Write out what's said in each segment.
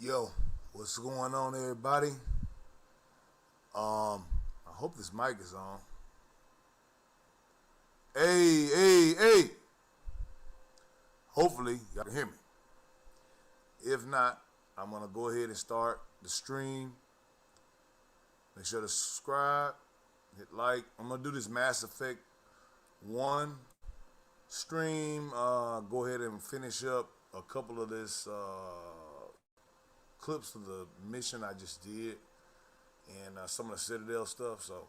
Yo, what's going on, everybody? I hope this mic is on. Hey. Hopefully, y'all can hear me. If not, I'm gonna go ahead and start the stream. Make sure to subscribe, hit like. I'm gonna do this Mass Effect 1 stream. Go ahead and finish up a couple of this clips of the mission I just did and some of the Citadel stuff. So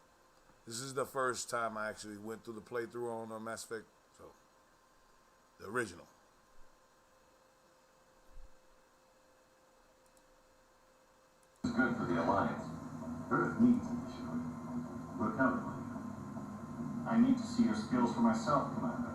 this is the first time I actually went through the playthrough on Mass Effect, so the original. It's good for the Alliance. Earth needs a missionary. Look out, I need to see your skills for myself, Commander.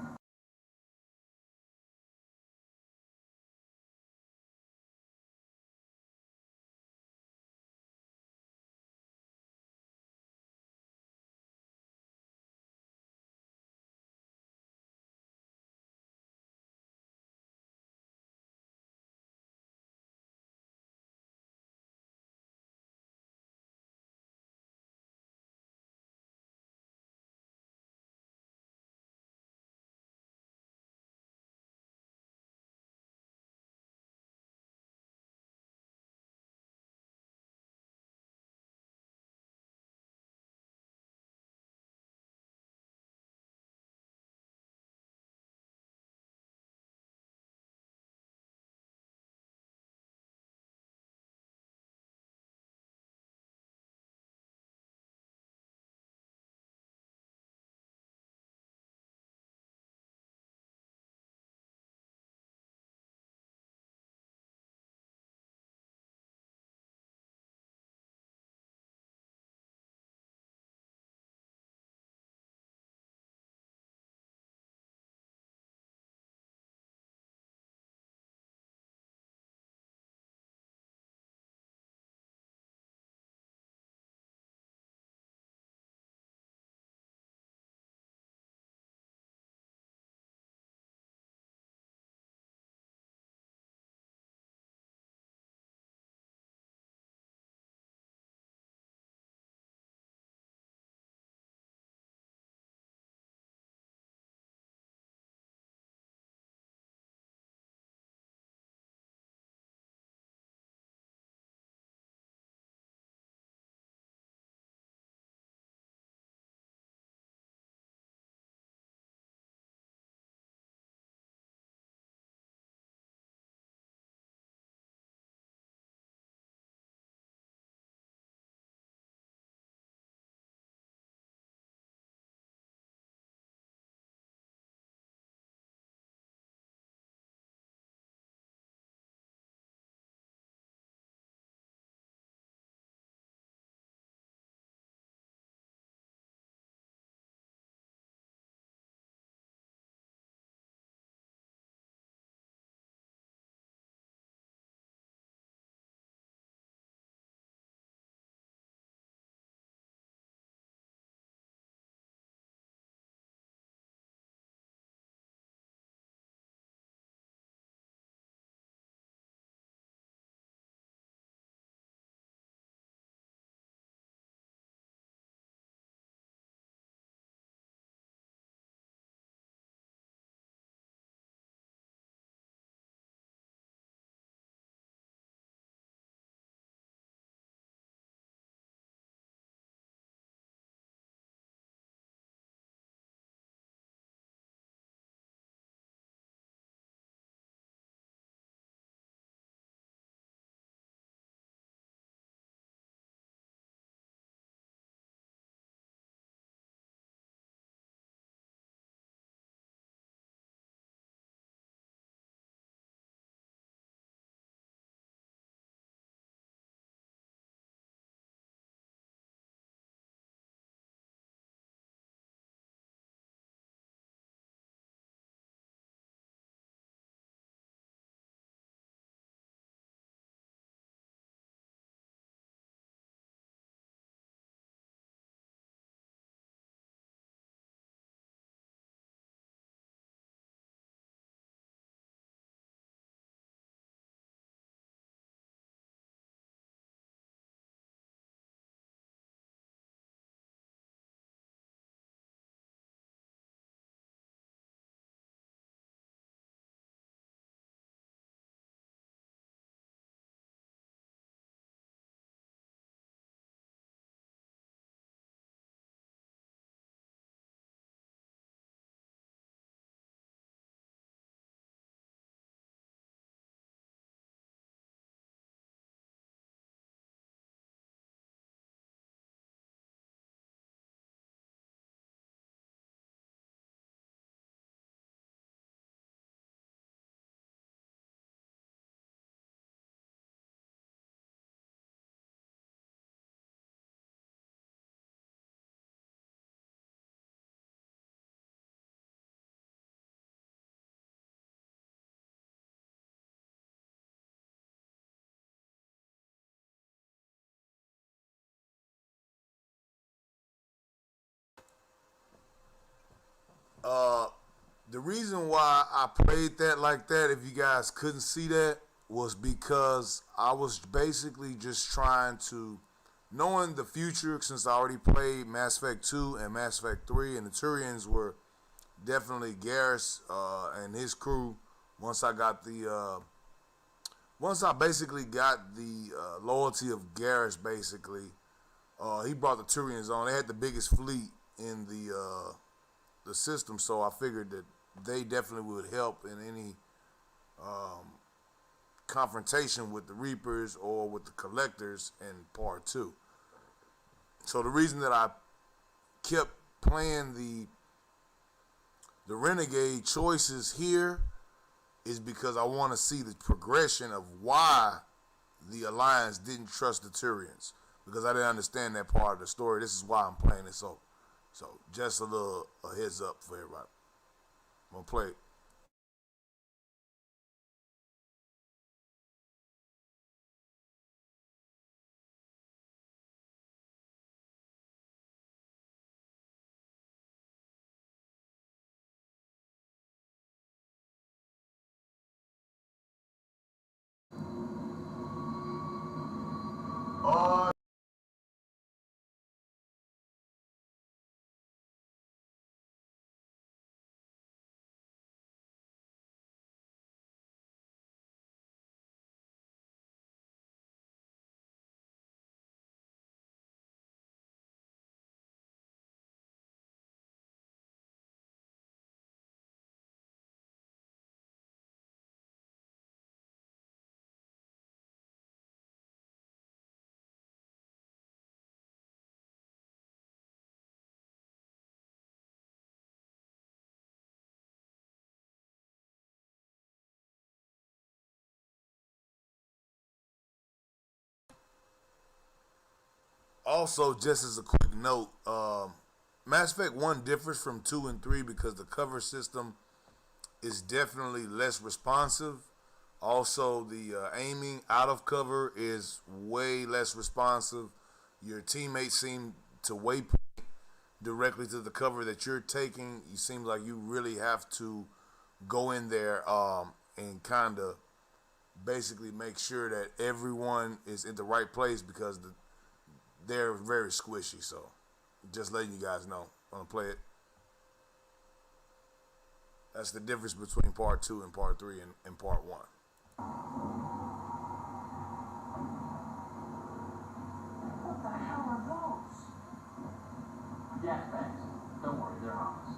The reason why I played that like that, if you guys couldn't see that, was because I was basically just trying to, knowing the future, since I already played Mass Effect 2 and Mass Effect 3, and the Turians were definitely Garrus and his crew. Once I got the, once I basically got the loyalty of Garrus, basically, he brought the Turians on. They had the biggest fleet in the system, so I figured that they definitely would help in any confrontation with the Reapers or with the Collectors in Part 2. So the reason that I kept playing the Renegade choices here is because I want to see the progression of why the Alliance didn't trust the Turians, because I didn't understand that part of the story. This is why I'm playing this over. So just a heads up for everybody. I'm gonna play it. Oh, also, just as a quick note, Mass Effect 1 differs from 2 and 3 because the cover system is definitely less responsive. Also, the aiming out of cover is way less responsive. Your teammates seem to waypoint directly to the cover that you're taking. You seem like you really have to go in there and kind of basically make sure that everyone is in the right place because they're very squishy. So, just letting you guys know. I'm gonna play it. That's the difference between part 2 and part 3 and part 1. What the hell are those? Gas bags. Don't worry, they're harmless.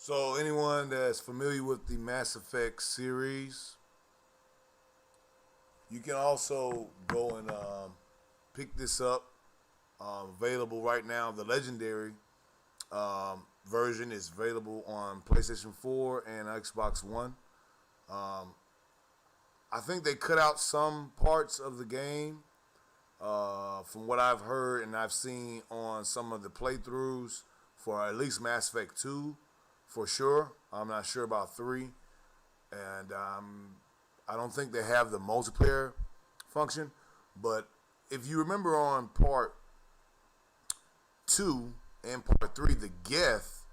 So anyone that's familiar with the Mass Effect series, you can also go and pick this up. Available right now. The Legendary version is available on PlayStation 4 and Xbox One. Um, I think they cut out some parts of the game from what I've heard and I've seen on some of the playthroughs for at least Mass Effect 2 for sure. I'm not sure about 3. And I don't think they have the multiplayer function. But if you remember on part 2 and part 3, the Geth,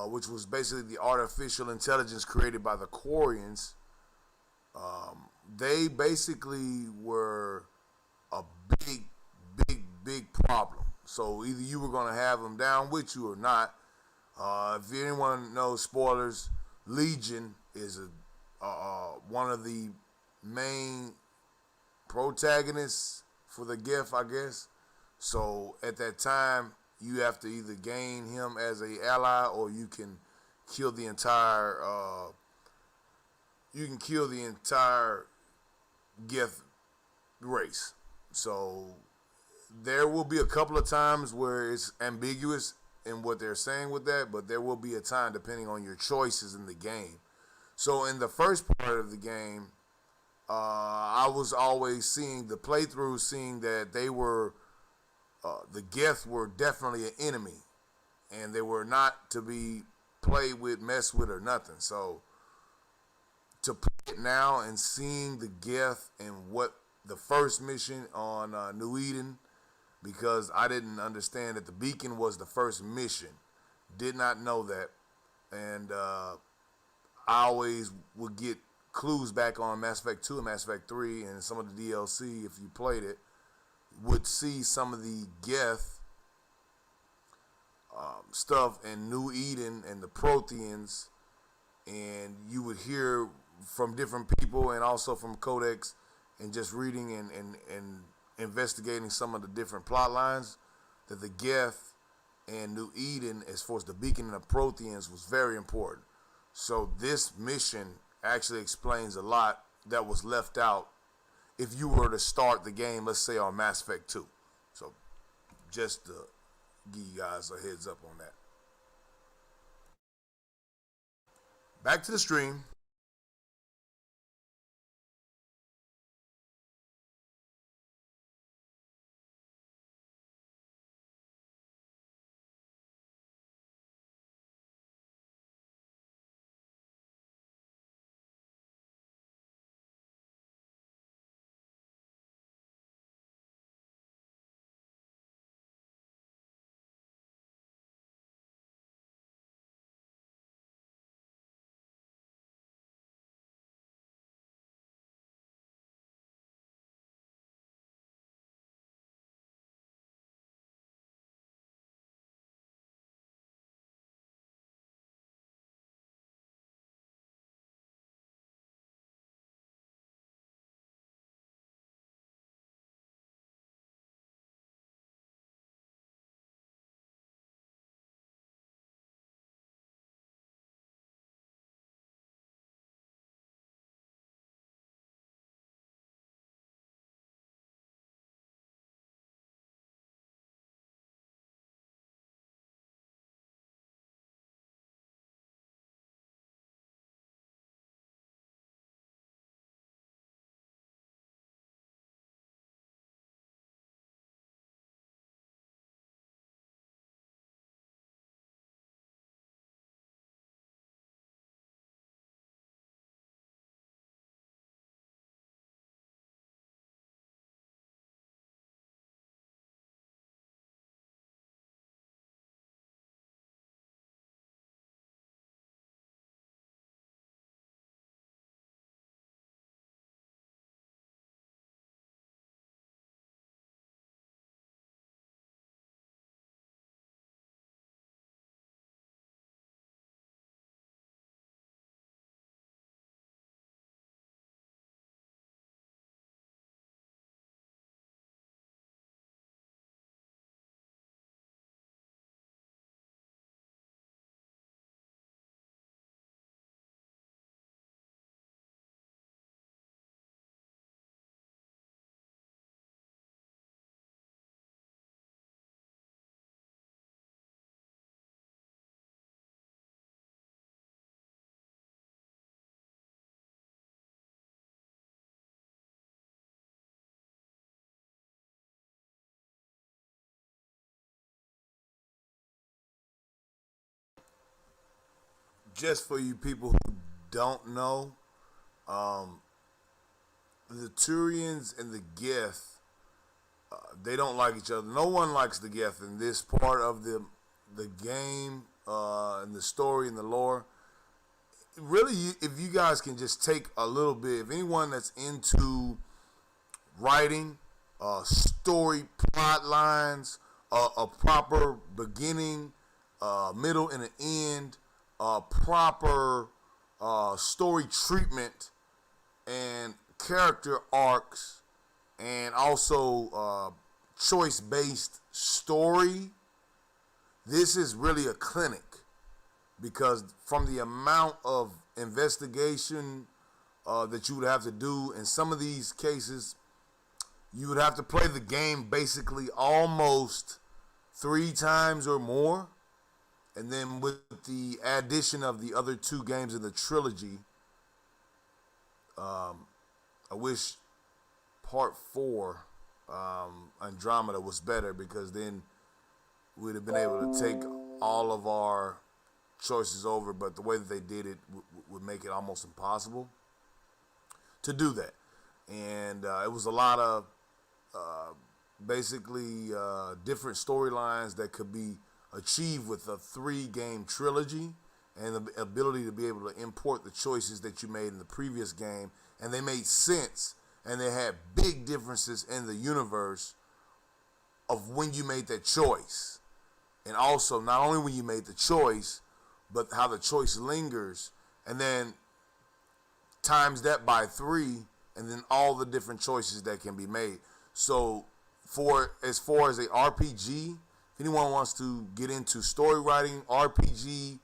which was basically the artificial intelligence created by the Quarians, they basically were a big, big problem. So either you were going to have them down with you or not. If anyone knows spoilers, Legion is one of the main protagonists for the Geth, I guess. So at that time, you have to either gain him as a ally or you can kill the entire. You can kill the entire Geth race. So there will be a couple of times where it's ambiguous in what they're saying with that, but there will be a time depending on your choices in the game. So in the first part of the game, I was always seeing the playthrough, seeing that they were the Geth were definitely an enemy, and they were not to be played with, messed with, or nothing. So to play it now and seeing the Geth and what the first mission on New Eden, because I didn't understand that the beacon was the first mission. Did not know that. And I always would get clues back on Mass Effect 2 and Mass Effect 3 and some of the DLC, if you played it, would see some of the Geth stuff in New Eden and the Protheans, and you would hear from different people and also from Codex and just reading and investigating some of the different plot lines that the Geth and New Eden, as far as the beacon and the Protheans, was very important. So this mission actually explains a lot that was left out if you were to start the game, let's say on Mass Effect 2. So just to give you guys a heads up on that. Back to the stream. just for you people who don't know, the Turians and the Geth, they don't like each other. No one likes the Geth in this part of the game, and the story and the lore. Really, if you guys can just take a little bit, if anyone that's into writing, story plot lines, a proper beginning, middle, and an end, proper story treatment, and character arcs, and also choice-based story. This is really a clinic, because from the amount of investigation that you would have to do in some of these cases, you would have to play the game basically almost 3 times or more. And then with the addition of the other 2 games in the trilogy, I wish part 4, Andromeda, was better, because then we'd have been able to take all of our choices over. But the way that they did it would make it almost impossible to do that. And it was a lot of basically different storylines that could be achieved with a 3-game trilogy, and the ability to be able to import the choices that you made in the previous game, and they made sense, and they had big differences in the universe of when you made that choice. And also, not only when you made the choice, but how the choice lingers, and then times that by 3, and then all the different choices that can be made. So for as far as a RPG, if anyone wants to get into story writing, RPG,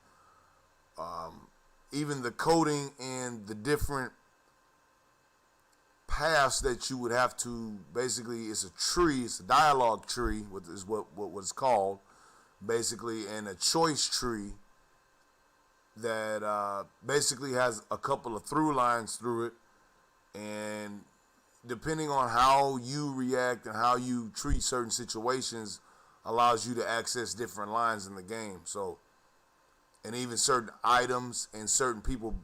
even the coding and the different paths that you would have to, basically, it's a tree, it's a dialogue tree, what it's called, basically, and a choice tree that basically has a couple of through lines through it, and depending on how you react and how you treat certain situations allows you to access different lines in the game. So, and even certain items and certain people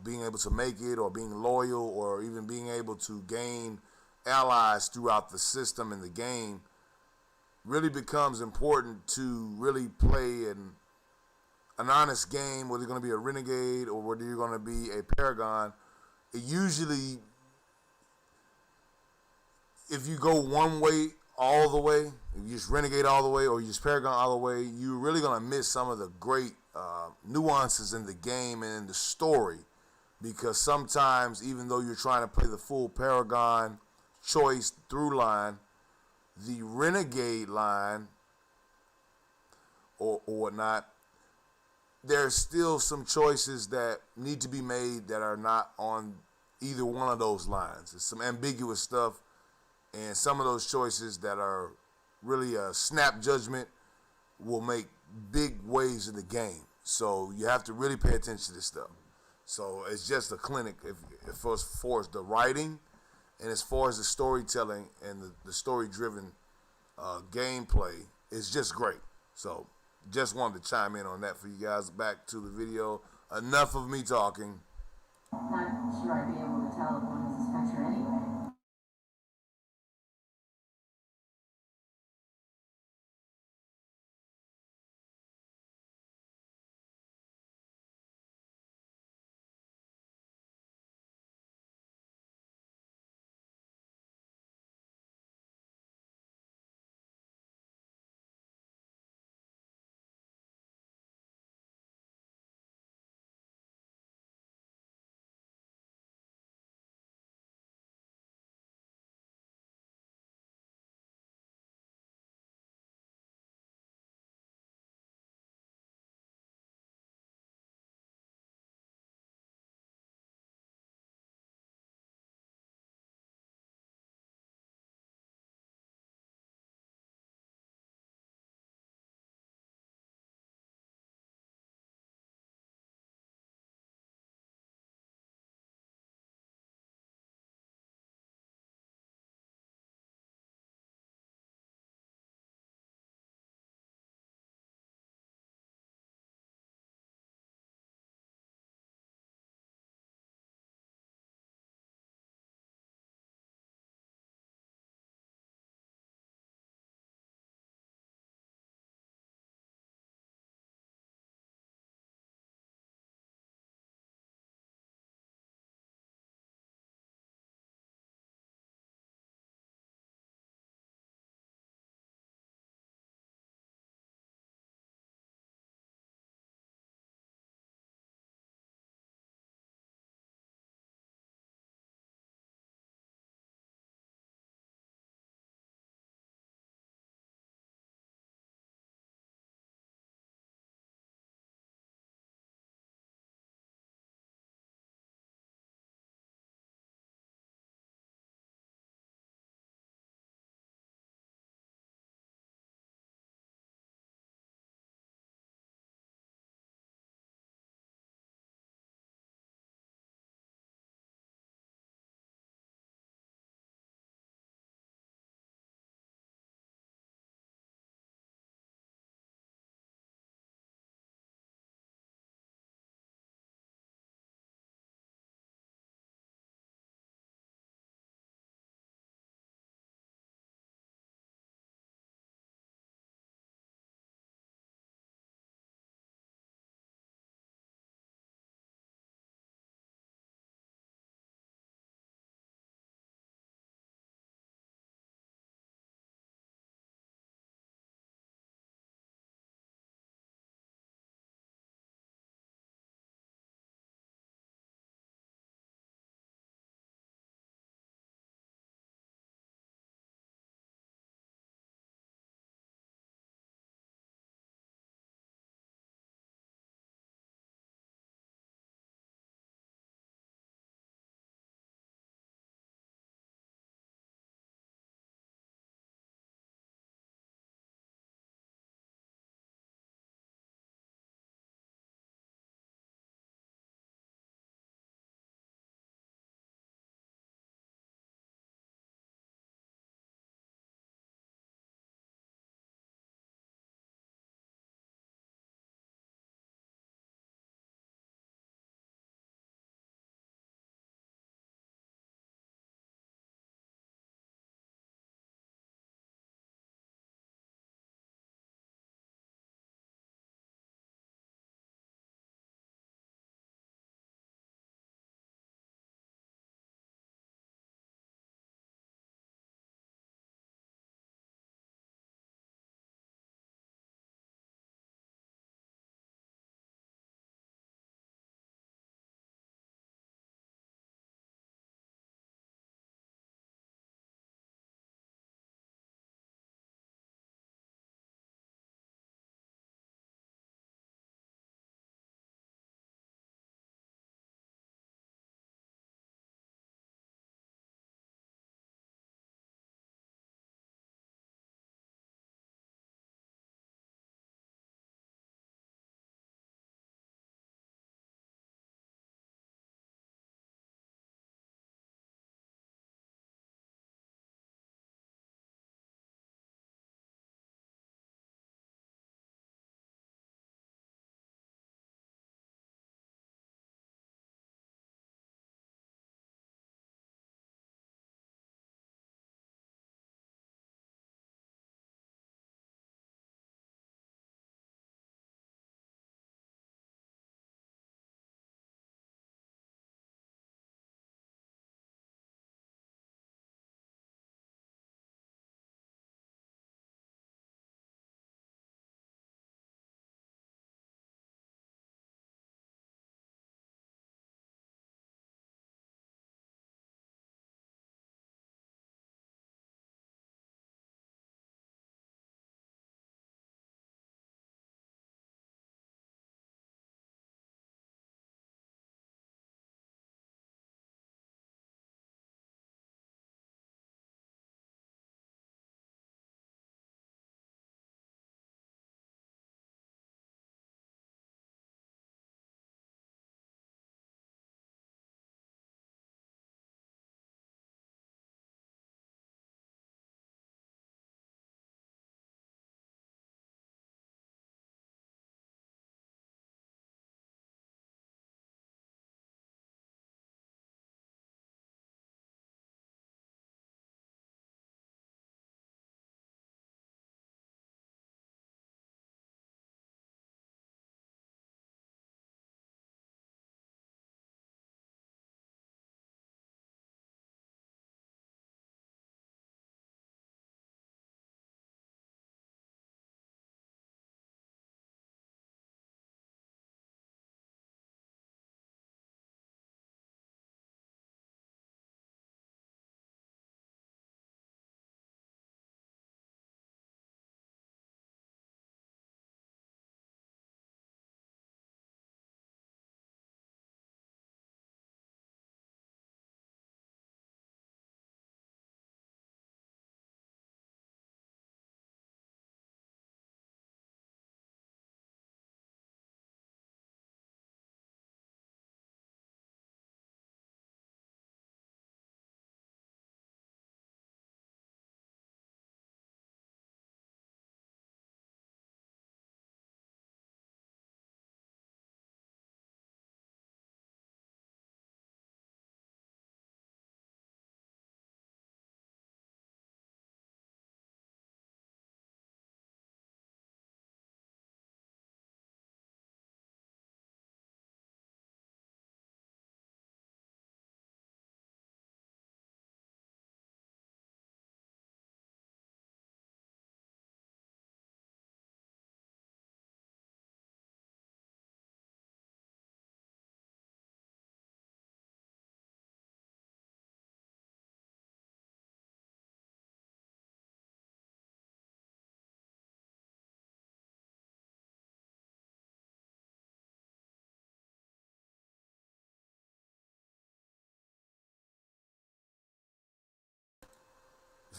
being able to make it, or being loyal, or even being able to gain allies throughout the system in the game, really becomes important to really play an honest game, whether you're going to be a renegade or whether you're going to be a paragon. It usually, if you go one way all the way, if you just renegade all the way, or you just paragon all the way, you're really going to miss some of the great nuances in the game and in the story. Because sometimes, even though you're trying to play the full paragon choice through line, the renegade line or whatnot, there's still some choices that need to be made that are not on either one of those lines. It's some ambiguous stuff, and some of those choices that are really a snap judgment will make big waves in the game. So you have to really pay attention to this stuff. So it's just a clinic as far as the writing, and as far as the storytelling and the story-driven gameplay. It's just great. So just wanted to chime in on that for you guys. Back to the video. Enough of me talking. Not sure I'd be able to tell if one was a Spectre anyway.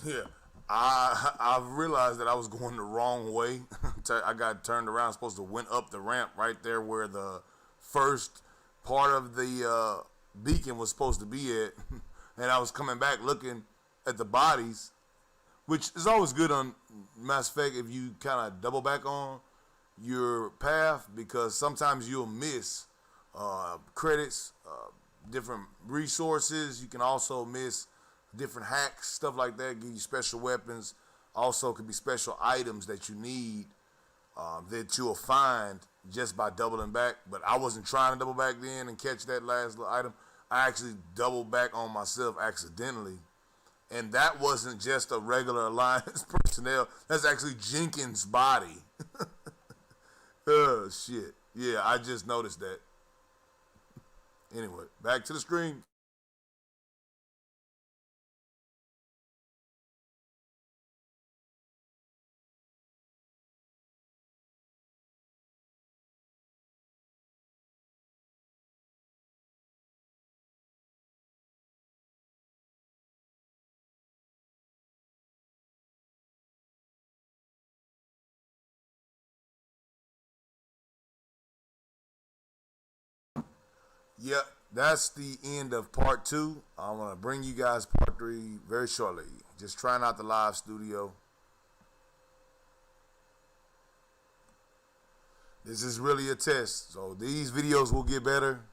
Yeah, I realized that I was going the wrong way. I got turned around. Supposed to went up the ramp right there where the first part of the beacon was supposed to be at, and I was coming back looking at the bodies, which is always good on Mass Effect if you kind of double back on your path, because sometimes you'll miss credits, different resources. You can also miss different hacks, stuff like that. Give you special weapons. Also, could be special items that you need that you'll find just by doubling back. But I wasn't trying to double back then and catch that last little item. I actually doubled back on myself accidentally. And that wasn't just a regular Alliance personnel. That's actually Jenkins' body. Oh, shit. Yeah, I just noticed that. Anyway, back to the screen. Yep, that's the end of part two. I want to bring you guys part three very shortly. Just trying out the live studio. This is really a test, so these videos will get better.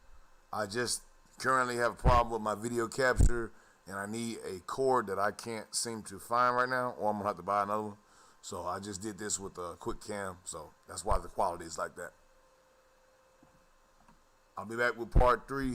I just currently have a problem with my video capture, and I need a cord that I can't seem to find right now, or I'm gonna have to buy another one. So I just did this with a quick cam, so that's why the quality is like that. I'll be back with part three